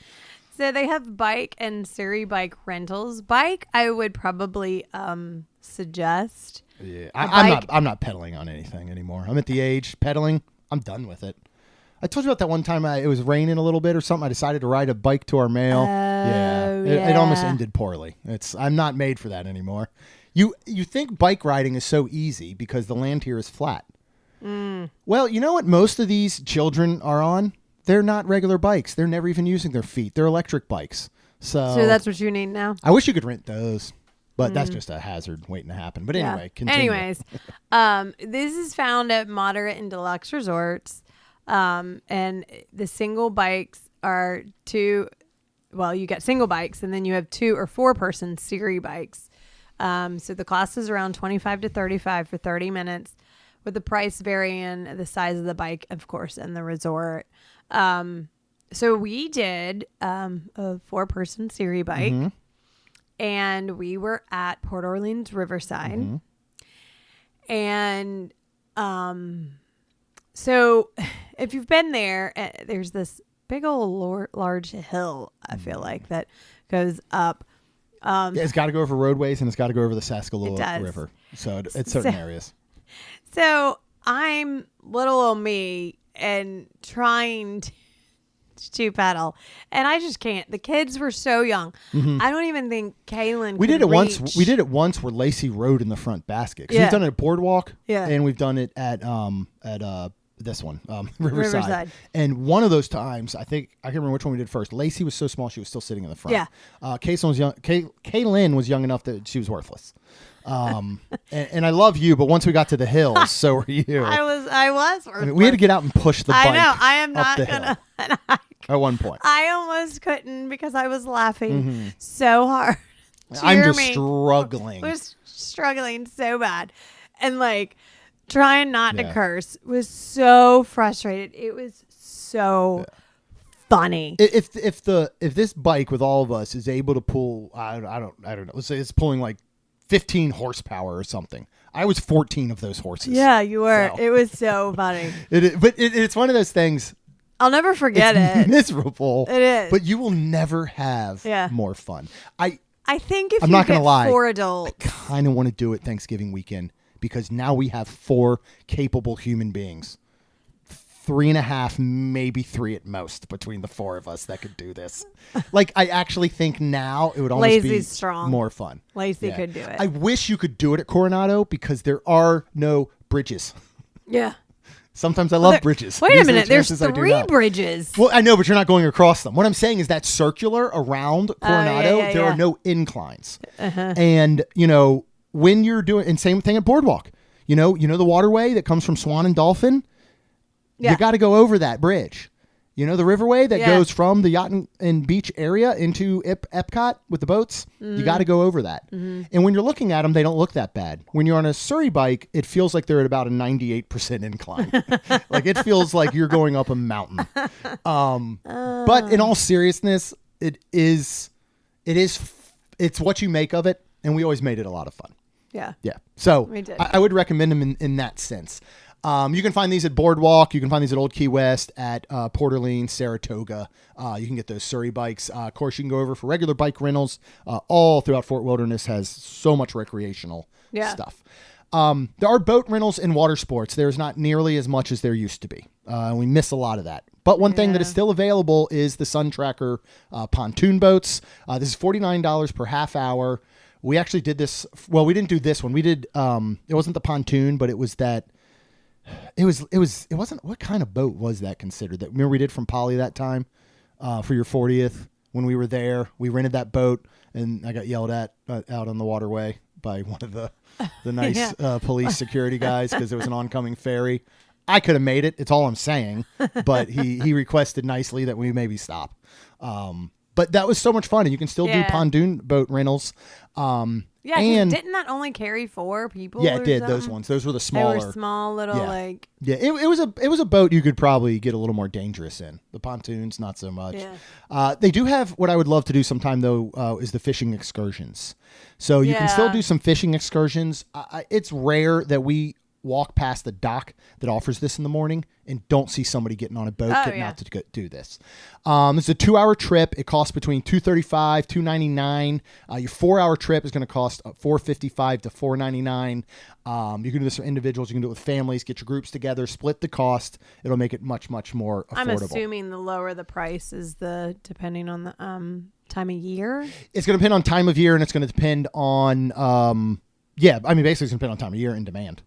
So they have bike and surrey bike rentals. Bike, I would probably suggest. Yeah, I'm not pedaling on anything anymore. I'm at the age pedaling. I'm done with it. I told you about that one time it was raining a little bit or something. I decided to ride a bike to our mail. It almost ended poorly. I'm not made for that anymore. You think bike riding is so easy because the land here is flat. Well, you know what most of these children are on? They're not regular bikes. They're never even using their feet. They're electric bikes. So that's what you need now? I wish you could rent those, but that's just a hazard waiting to happen. But anyway, continue. Anyways, this is found at moderate and deluxe resorts. And the single bikes are you get single bikes and then you have 2 or 4 person surrey bikes. So the cost is around $25 to $35 for 30 minutes, with the price varying the size of the bike, of course, and the resort. So we did a 4-person surrey bike, and we were at Port Orleans Riverside. And so if you've been there, there's this big old large hill, I feel like, that goes up. It's got to go over roadways, and it's got to go over the Sassagoula River. So it's certain areas. So I'm little old me and trying to pedal, and I just can't. The kids were so young. I don't even think Kaylin We could did it reach. once. We did it once where Lacey rode in the front basket. 'Cause we've done it at Boardwalk, and we've done it at this one, Riverside. And one of those times, I can't remember which one we did first. Lacey was so small she was still sitting in the front. Kaylin was young. Kaylin was young enough that she was worthless. And I love you, but once we got to the hills, so were you. I was. I mean, we had to get out and push the bike. I know. I am not gonna. At one point, I almost couldn't because I was laughing so hard. I'm just struggling. I was struggling so bad, and like trying not to curse was so frustrated. It was so funny. If this bike with all of us is able to pull, I don't know. Let's say it's pulling like 15 horsepower or something. I was 14 of those horses. Yeah, you were. So. It was so funny. It's one of those things. I'll never forget it. Miserable. It is. But you will never have more fun. I think if I'm you not gonna get lie, 4 adults. I kind of want to do it Thanksgiving weekend because now we have 4 capable human beings. 3.5, maybe 3 at most between the 4 of us that could do this. Like, I actually think now it would almost be more fun. Lacey could do it. I wish you could do it at Coronado because there are no bridges. Yeah. Sometimes I love bridges. Wait a minute. There's 3 bridges. Well, I know, but you're not going across them. What I'm saying is that circular around Coronado, there are no inclines. And, when you're doing, and same thing at Boardwalk, you know the waterway that comes from Swan and Dolphin? You got to go over that bridge. You know the riverway that goes from the yacht and beach area into Epcot with the boats? You got to go over that. And when you're looking at them, they don't look that bad. When you're on a surrey bike, it feels like they're at about a 98% incline. Like it feels like you're going up a mountain. But in all seriousness, it's what you make of it. And we always made it a lot of fun. Yeah. Yeah. So We did. I would recommend them in that sense. You can find these at Boardwalk. You can find these at Old Key West, at Port Orleans, Saratoga. You can get those surrey bikes. Of course, you can go over for regular bike rentals. All throughout Fort Wilderness has so much recreational stuff. There are boat rentals and water sports. There's not nearly as much as there used to be. We miss a lot of that. But one thing that is still available is the Sun Tracker pontoon boats. This is $49 per half hour. We actually did this. Well, we didn't do this one. We did. It wasn't the pontoon, but it was that. It wasn't. What kind of boat was that considered? That remember we did from Polly that time for your 40th when we were there. We rented that boat, and I got yelled at out on the waterway by one of the nice police security guys because there was an oncoming ferry. I could have made it. It's all I'm saying. But he requested nicely that we maybe stop. But that was so much fun, and you can still do pontoon boat rentals. And Yeah, 'cause and didn't that only carry 4 people? yeah, it or did. something? Those ones. Those were the smaller. They were small little Yeah, it was a boat you could probably get a little more dangerous in. The pontoons, not so much. Yeah. They do have what I would love to do sometime though is the fishing excursions. So you can still do some fishing excursions. It's rare that we walk past the dock that offers this in the morning and don't see somebody getting on a boat getting out to do this. It's a 2-hour trip. It costs between $235, $299. Your 4-hour trip is going to cost $455 to $499. You can do this for individuals. You can do it with families. Get your groups together. Split the cost. It'll make it much, much more affordable. I'm assuming the lower the price is depending on the time of year. It's going to depend on time of year, and it's going to depend on basically it's going to depend on time of year and demand.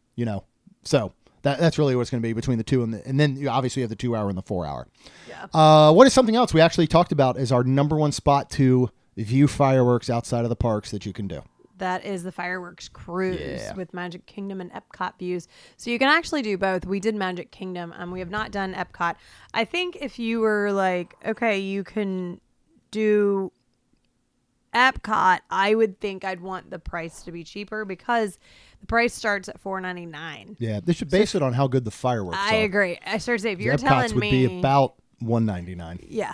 So that's really what it's going to be between the two, and then you obviously have the 2-hour and the 4-hour. Yeah. What is something else we actually talked about as our number one spot to view fireworks outside of the parks that you can do? That is the fireworks cruise with Magic Kingdom and Epcot views. So you can actually do both. We did Magic Kingdom. We have not done Epcot. I think if you were like, okay, you can do Epcot, I would think I'd want the price to be cheaper because the price starts at $4.99. Yeah, they should base it on how good the fireworks are. I agree. I started to say, if you're Epcot's telling would me... be about $199. Yeah,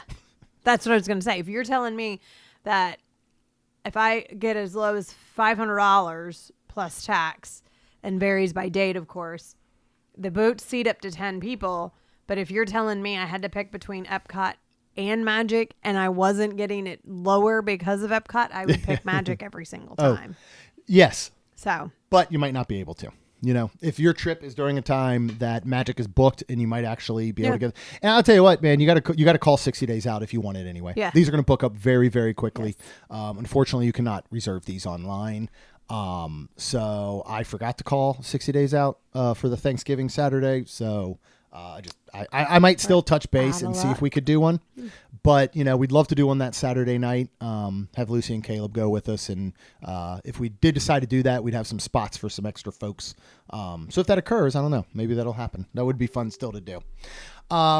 that's what I was going to say. If you're telling me that if I get as low as $500 plus tax, and varies by date, of course, the boats seat up to 10 people. But if you're telling me I had to pick between Epcot and Magic and I wasn't getting it lower because of Epcot, I would pick Magic every single time. Yes. So, but you might not be able to. If your trip is during a time that Magic is booked, and you might actually be able to get. And I'll tell you what, man, you got to call 60 days out if you want it anyway. Yeah. These are going to book up very, very quickly. Yes. Unfortunately, you cannot reserve these online. So I forgot to call 60 days out for the Thanksgiving Saturday. So I might still touch base and see if we could do one. But, we'd love to do one that Saturday night, have Lucy and Caleb go with us. And if we did decide to do that, we'd have some spots for some extra folks. So if that occurs, I don't know, maybe that'll happen. That would be fun still to do.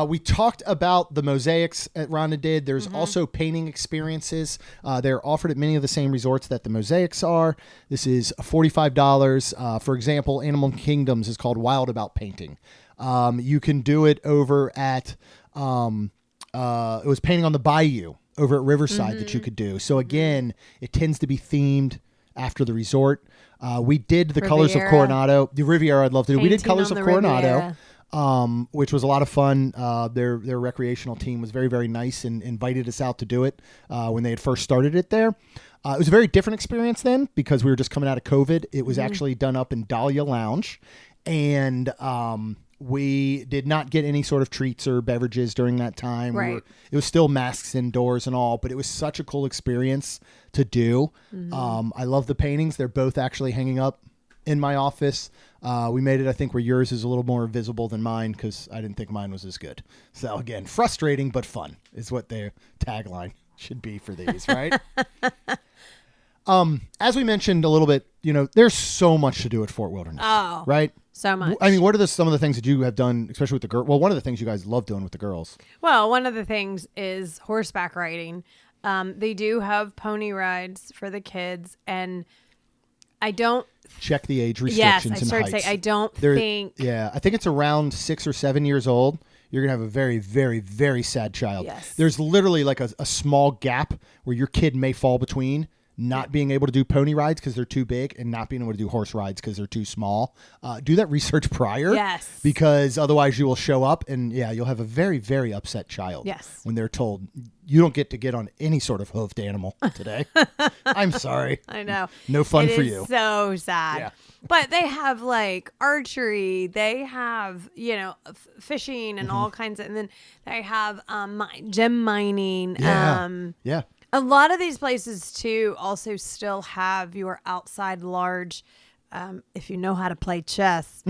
We talked about the mosaics at Rhonda did. There's also painting experiences. They're offered at many of the same resorts that the mosaics are. This is $45. For example, Animal Kingdoms is called Wild About Painting. You can do it over at, it was Painting on the Bayou over at Riverside that you could do. So again, it tends to be themed after the resort. We did the Colors of Coronado. The Riviera I'd love to do. We did Colors of Coronado. Which was a lot of fun. Their recreational team was very, very nice and invited us out to do it when they had first started it there. It was a very different experience then because we were just coming out of COVID. It was actually done up in Dahlia Lounge, and we did not get any sort of treats or beverages during that time. Right. It was still masks indoors and all, but it was such a cool experience to do. I love the paintings. They're both actually hanging up in my office. We made it, I think, where yours is a little more visible than mine because I didn't think mine was as good. So again, frustrating but fun is what their tagline should be for these, right? As we mentioned a little bit, there's so much to do at Fort Wilderness. Oh, right? So much. I mean, what are some of the things that you have done, especially with the girls? Well, one of the things you guys love doing with the girls. Well, one of the things is horseback riding. They do have pony rides for the kids, and I don't check the age restrictions. Yes, I started to say I don't think. Yeah, I think it's around 6 or 7 years old. You're gonna have a very, very, very sad child. Yes. There's literally like a small gap where your kid may fall between not being able to do pony rides because they're too big and not being able to do horse rides because they're too small. Do that research prior. Yes. Because otherwise you will show up and you'll have a very, very upset child. Yes. When they're told you don't get on any sort of hoofed animal today. I'm sorry. I know. No fun for you. So sad. Yeah. But they have like archery. They have, fishing and all kinds of, and then they have gem mining. Yeah. A lot of these places, too, also still have your outside large, if you know how to play chess.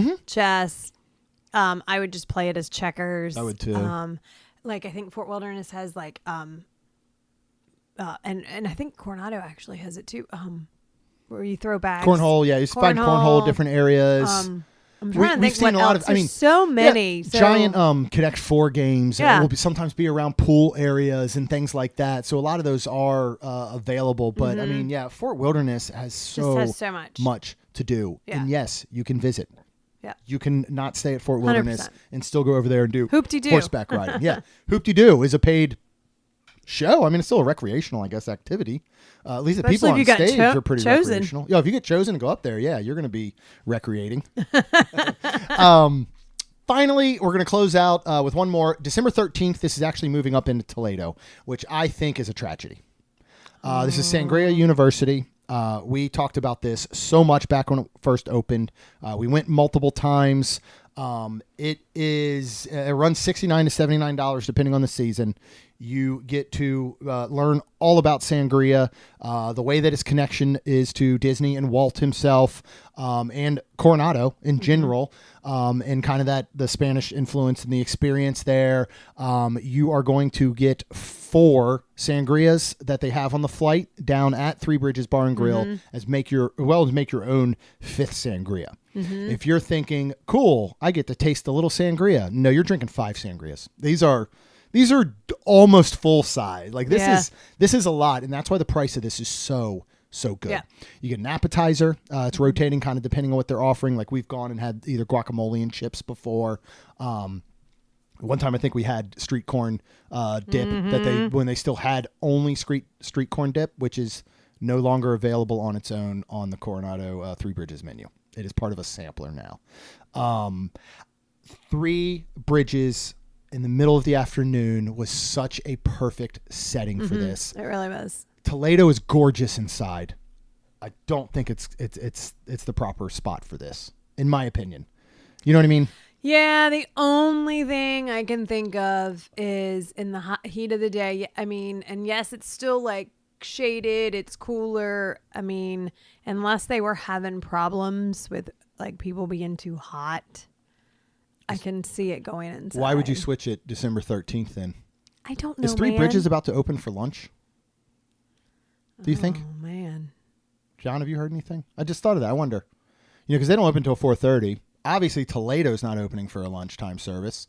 I would just play it as checkers. I would, too. I think Fort Wilderness has, and I think Coronado actually has it, too, where you throw bags. Cornhole, yeah. You find cornhole, different areas. I'm trying to we've think seen what a lot else. of. I mean, There's so many. So, giant Connect 4 games. Yeah. Will sometimes be around pool areas and things like that. So a lot of those are available. But I mean, Fort Wilderness has so much to do. Yeah. And yes, you can visit. Yeah. You can not stay at Fort Wilderness 100%. and still go over there and do Hoop-de-doo. horseback riding. Yeah. Hoop-de-doo is a paid show. I mean, it's still a recreational, I guess, activity. At least the people on stage are pretty recreational. Yeah, if you get chosen to go up there, you're going to be recreating. Finally, we're going to close out with one more. December 13th, this is actually moving up into Toledo, which I think is a tragedy. This is Sangria University. We talked about this so much back when it first opened. We went multiple times. It runs $69 to $79 depending on the season. You get to learn all about sangria, the way that its connection is to Disney and Walt himself, and Coronado in general, and kind of the Spanish influence and the experience there. You are going to get 4 sangrias that they have on the flight down at Three Bridges Bar and Grill as make your own 5th sangria. If you're thinking, cool, I get to taste a little sangria. No, you're drinking 5 sangrias. These are almost full size. Like this is a lot. And that's why the price of this is so good. Yeah. You get an appetizer. It's rotating kind of depending on what they're offering. Like we've gone and had either guacamole and chips before. One time I think we had street corn dip when they still had only street corn dip, which is no longer available on its own on the Coronado Three Bridges menu. It is part of a sampler now. Three Bridges in the middle of the afternoon was such a perfect setting for this. It really was. Toledo is gorgeous inside. I don't think it's the proper spot for this, in my opinion. You know what I mean? Yeah, the only thing I can think of is in the hot heat of the day. I mean, and yes, it's still like shaded, it's cooler. I mean, unless they were having problems with like people being too hot, I can see it going inside. Why would you switch it December 13th then? I don't know. Is Three Bridges about to open for lunch? Do you think? Oh, man. John, have you heard anything? I just thought of that. I wonder. Because they don't open until 4:30. Obviously, Toledo's not opening for a lunchtime service.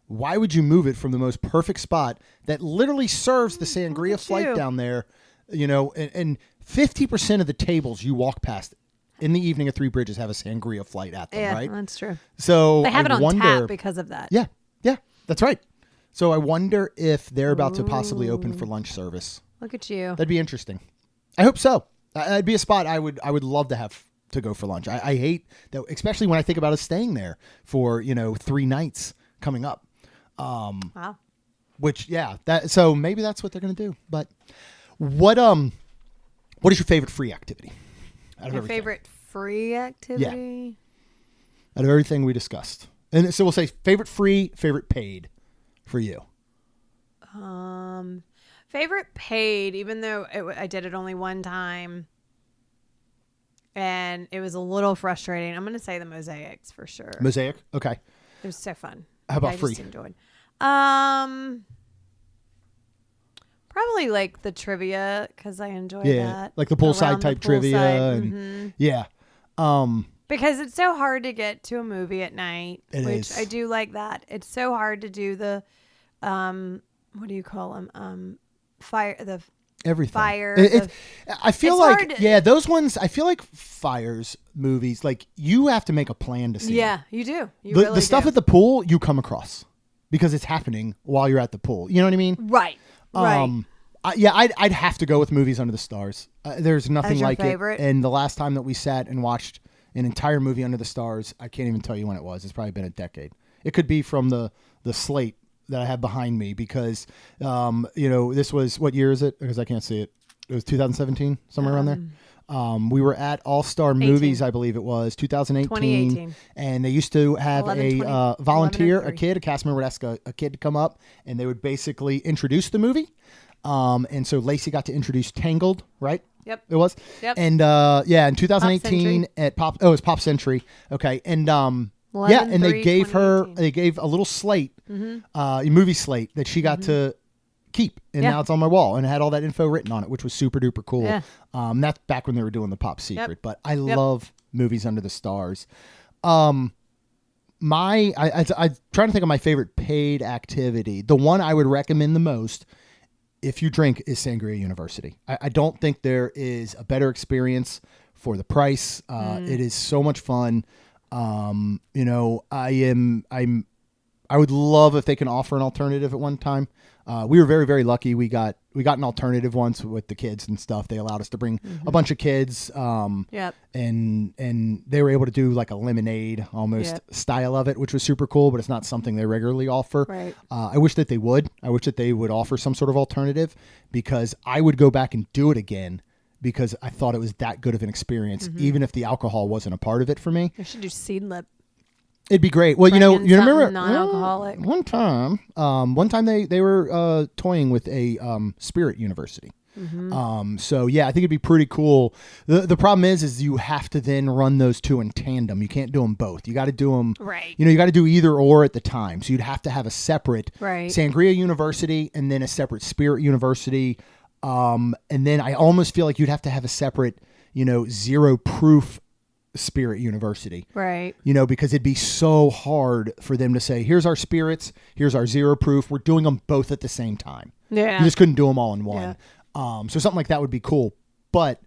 Why would you move it from the most perfect spot that literally serves the sangria flight down there? And 50% of the tables you walk past in the evening at Three Bridges have a sangria flight at them, right? Yeah, that's true. So they have it on tap because of that. Yeah, that's right. So I wonder if they're about to possibly open for lunch service. Look at you. That'd be interesting. I hope so. That'd be a spot I would love to have to go for lunch. I hate that, especially when I think about us staying there for 3 nights coming up. Wow. Which so maybe that's what they're going to do. But what is your favorite free activity? My favorite free activity? Yeah. Out of everything we discussed. And so we'll say favorite free, favorite paid for you. Favorite paid, even though I did it only one time and it was a little frustrating. I'm going to say the mosaics for sure. Mosaic? Okay. It was so fun. How about free? I just enjoyed. Probably like the trivia because I enjoy that. Like the poolside type trivia. And, Yeah. Because it's so hard to get to a movie at night, which I do like that. It's so hard to do the, what do you call them? Everything. Fire. I feel like, those ones, I feel like fires movies, like you have to make a plan to see. Yeah, you do. The stuff at the pool, you come across because it's happening while you're at the pool. You know what I mean? Right. I'd have to go with Movies Under the Stars. There's nothing like favorite? it. And the last time that we sat and watched an entire movie Under the Stars, I can't even tell you when it was. It's probably been a decade. It could be from the slate that I have behind me because, this was, what year is it? Because I can't see it. It was 2017, somewhere around there. We were at All-Star Movies, I believe it was, 2018. And they used to have a volunteer, a cast member would ask a kid to come up, and they would basically introduce the movie. And so Lacey got to introduce Tangled, right? Yep. It was? Yep. And, in 2018 it was Pop Century. Okay. And, and they gave a little slate, a movie slate that she got to keep. And now it's on my wall and it had all that info written on it, which was super duper cool. Yeah. That's back when they were doing the Pop Secret, but I love Movies Under the Stars. I'm trying to think of my favorite paid activity. The one I would recommend the most, if you drink, is Sangria University. I don't think there is a better experience for the price. It is so much fun. You know, I would love if they can offer an alternative at one time. We were very, very lucky. We got an alternative once with the kids and stuff. They allowed us to bring a bunch of kids. Yep. And they were able to do like a lemonade almost style of it, which was super cool, but it's not something they regularly offer. Right. I wish that they would. I wish that they would offer some sort of alternative, because I would go back and do it again, because I thought it was that good of an experience, even if the alcohol wasn't a part of it for me. I should do seed lip. It'd be great. Well, you remember non-alcoholic. one time they were toying with a spirit university. So yeah, I think it'd be pretty cool. The problem is you have to then run those two in tandem. You can't do them both. You got to do them right. You got to do either or at the time. So you'd have to have a separate right. Sangria University and then a separate spirit university. And then I almost feel like you'd have to have a separate, zero proof spirit university, right? Because it'd be so hard for them to say, here's our spirits, here's our zero proof. We're doing them both at the same time. Yeah. You just couldn't do them all in one. So something like that would be cool. But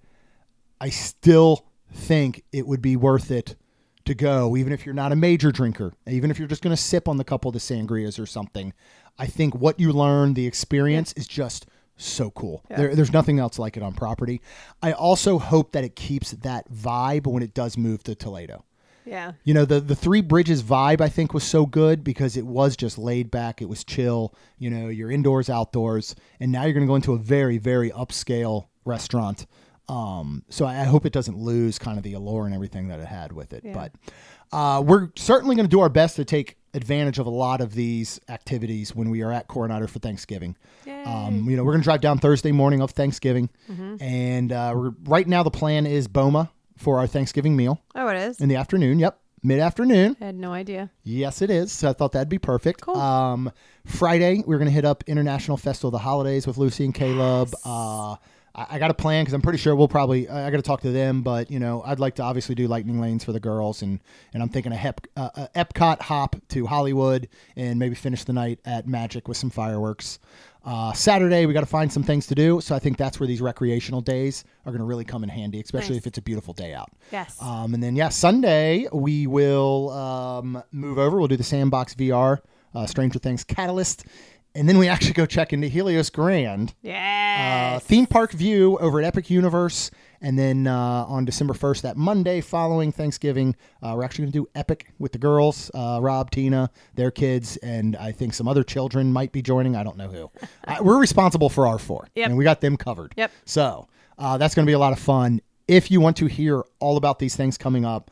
I still think it would be worth it to go, even if you're not a major drinker, even if you're just going to sip on the couple of the sangrias or something. I think what you learn, the experience is just so cool. Yeah. There's nothing else like it on property. I also hope that it keeps that vibe when it does move to Toledo. Yeah. The Three Bridges vibe, I think, was so good because it was just laid back. It was chill. You're indoors, outdoors, and now you're going to go into a very, very upscale restaurant. So I hope it doesn't lose kind of the allure and everything that it had with it. Yeah. But we're certainly going to do our best to take advantage of a lot of these activities when we are at Coronado for Thanksgiving. We're going to drive down Thursday morning of Thanksgiving. And right now the plan is Boma for our Thanksgiving meal. Oh, it is? In the afternoon. Yep. Mid-afternoon. I had no idea. Yes, it is. So I thought that'd be perfect. Cool. Friday, we're going to hit up International Festival of the Holidays with Lucy and Caleb. Yes. I got a plan because I'm pretty sure we'll probably, I got to talk to them, but I'd like to obviously do lightning lanes for the girls, and I'm thinking a Epcot hop to Hollywood and maybe finish the night at Magic with some fireworks. Saturday, we got to find some things to do. So I think that's where these recreational days are going to really come in handy, especially if it's a beautiful day out. Yes. And then, Sunday we will move over. We'll do the Sandbox VR, Stranger Things Catalyst. And then we actually go check into Helios Grand. Yes. Theme park view over at Epic Universe. And then on December 1st, that Monday following Thanksgiving, we're actually going to do Epic with the girls, Rob, Tina, their kids, and I think some other children might be joining. I don't know who. We're responsible for our 4. Yep. And we got them covered. Yep. So that's going to be a lot of fun. If you want to hear all about these things coming up,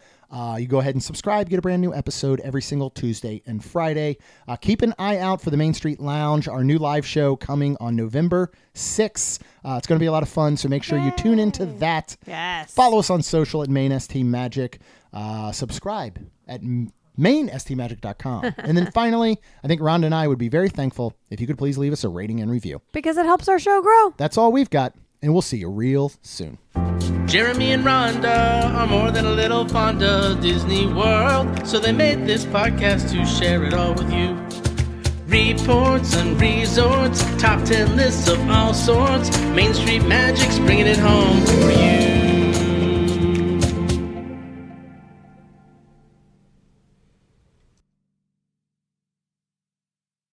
you go ahead and subscribe, get a brand new episode every single Tuesday and Friday. Keep an eye out for the Main Street Lounge, our new live show coming on November 6th. It's going to be a lot of fun, so make sure you tune into that. Yes. Follow us on social at Main ST Magic. Subscribe at mainstmagic.com. And then finally, I think Rhonda and I would be very thankful if you could please leave us a rating and review. Because it helps our show grow. That's all we've got, and we'll see you real soon. Jeremy and Rhonda are more than a little fond of Disney World, so they made this podcast to share it all with you. Reports and resorts, top 10 lists of all sorts, Main Street Magic's bringing it home for you.